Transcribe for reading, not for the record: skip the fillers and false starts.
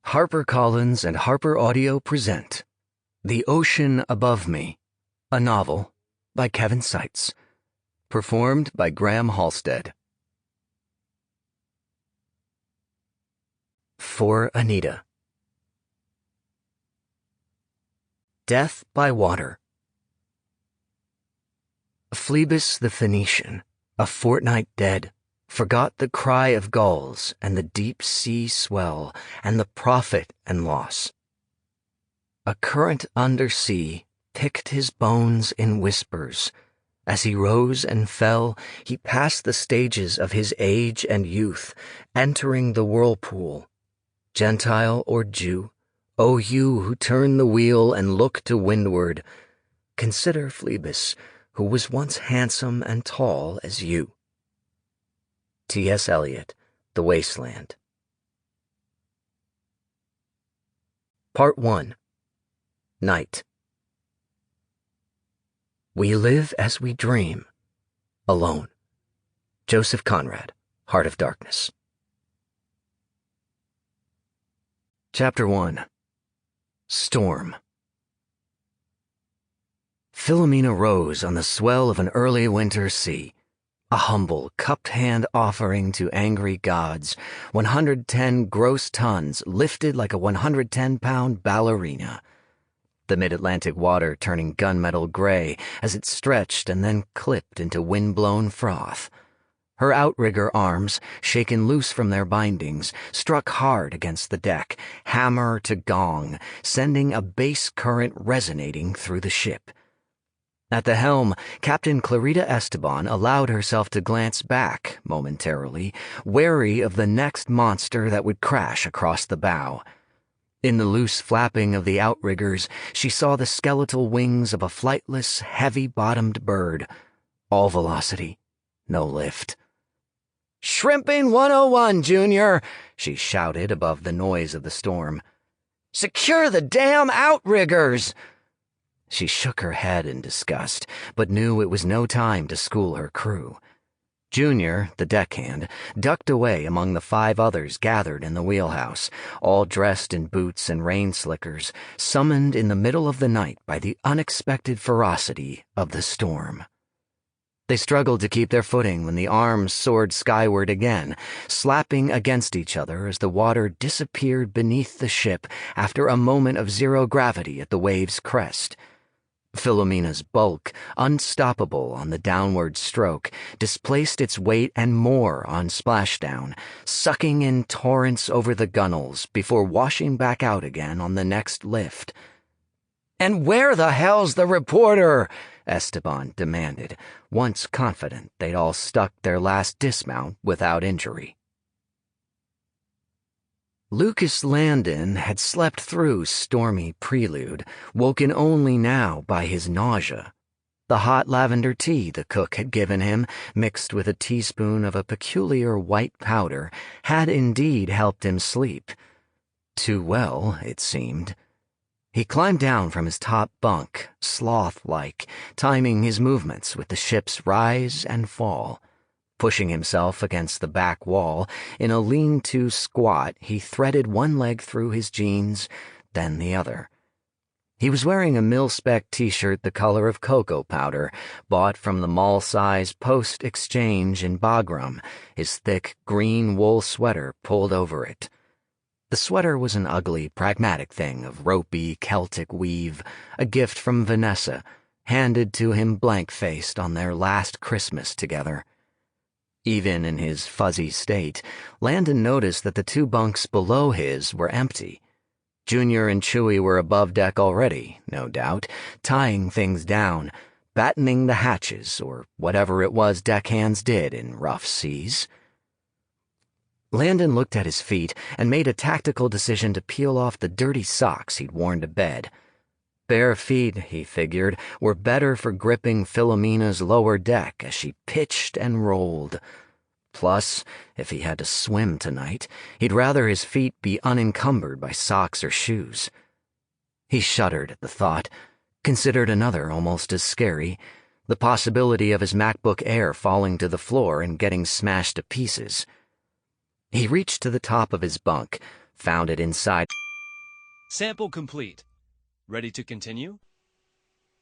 HarperCollins and HarperAudio present The Ocean Above Me, a novel by Kevin Seitz, performed by Graham Halstead. For Anita. Death by Water. Phlebas the Phoenician, a fortnight dead, forgot the cry of gulls and the deep sea swell and the profit and loss. A current undersea picked his bones in whispers. As he rose and fell, he passed the stages of his age and youth, entering the whirlpool. Gentile or Jew, O you who turn the wheel and look to windward, consider Phlebas, who was once handsome and tall as you. T.S. Eliot, The Wasteland. Part 1. Night. We live as we dream. Alone. Joseph Conrad, Heart of Darkness. Chapter 1. Storm. Philomena rose on the swell of an early winter sea, a humble, cupped hand offering to angry gods, 110 gross tons lifted like a 110-pound ballerina. The mid-Atlantic water turning gunmetal gray as it stretched and then clipped into wind-blown froth. Her outrigger arms, shaken loose from their bindings, struck hard against the deck, hammer to gong, sending a bass current resonating through the ship. At the helm, Captain Clarita Esteban allowed herself to glance back, momentarily, wary of the next monster that would crash across the bow. In the loose flapping of the outriggers, she saw the skeletal wings of a flightless, heavy-bottomed bird. All velocity, no lift. "Shrimping 101, Junior!" she shouted above the noise of the storm. "Secure the damn outriggers!" She shook her head in disgust, but knew it was no time to school her crew. Junior, the deckhand, ducked away among the 5 others gathered in the wheelhouse, all dressed in boots and rain slickers, summoned in the middle of the night by the unexpected ferocity of the storm. They struggled to keep their footing when the arms soared skyward again, slapping against each other as the water disappeared beneath the ship after a moment of zero gravity at the wave's crest. Philomena's bulk, unstoppable on the downward stroke, displaced its weight and more on splashdown, sucking in torrents over the gunwales before washing back out again on the next lift. "And where the hell's the reporter?" Esteban demanded, once confident they'd all stuck their last dismount without injury. Lucas Landon had slept through stormy prelude, woken only now by his nausea. The hot lavender tea the cook had given him, mixed with a teaspoon of a peculiar white powder, had indeed helped him sleep. Too well, it seemed. He climbed down from his top bunk, sloth-like, timing his movements with the ship's rise and fall. Pushing himself against the back wall, in a lean-to squat, he threaded one leg through his jeans, then the other. He was wearing a mil-spec t-shirt the color of cocoa powder, bought from the mall-size Post Exchange in Bagram, his thick green wool sweater pulled over it. The sweater was an ugly, pragmatic thing of ropey Celtic weave, a gift from Vanessa, handed to him blank-faced on their last Christmas together. Even in his fuzzy state, Landon noticed that the 2 bunks below his were empty. Junior and Chewie were above deck already, no doubt, tying things down, battening the hatches, or whatever it was deckhands did in rough seas. Landon looked at his feet and made a tactical decision to peel off the dirty socks he'd worn to bed. Bare feet, he figured, were better for gripping Philomena's lower deck as she pitched and rolled. Plus, if he had to swim tonight, he'd rather his feet be unencumbered by socks or shoes. He shuddered at the thought, considered another almost as scary, the possibility of his MacBook Air falling to the floor and getting smashed to pieces. He reached to the top of his bunk, found it inside. Sample complete. Ready to continue?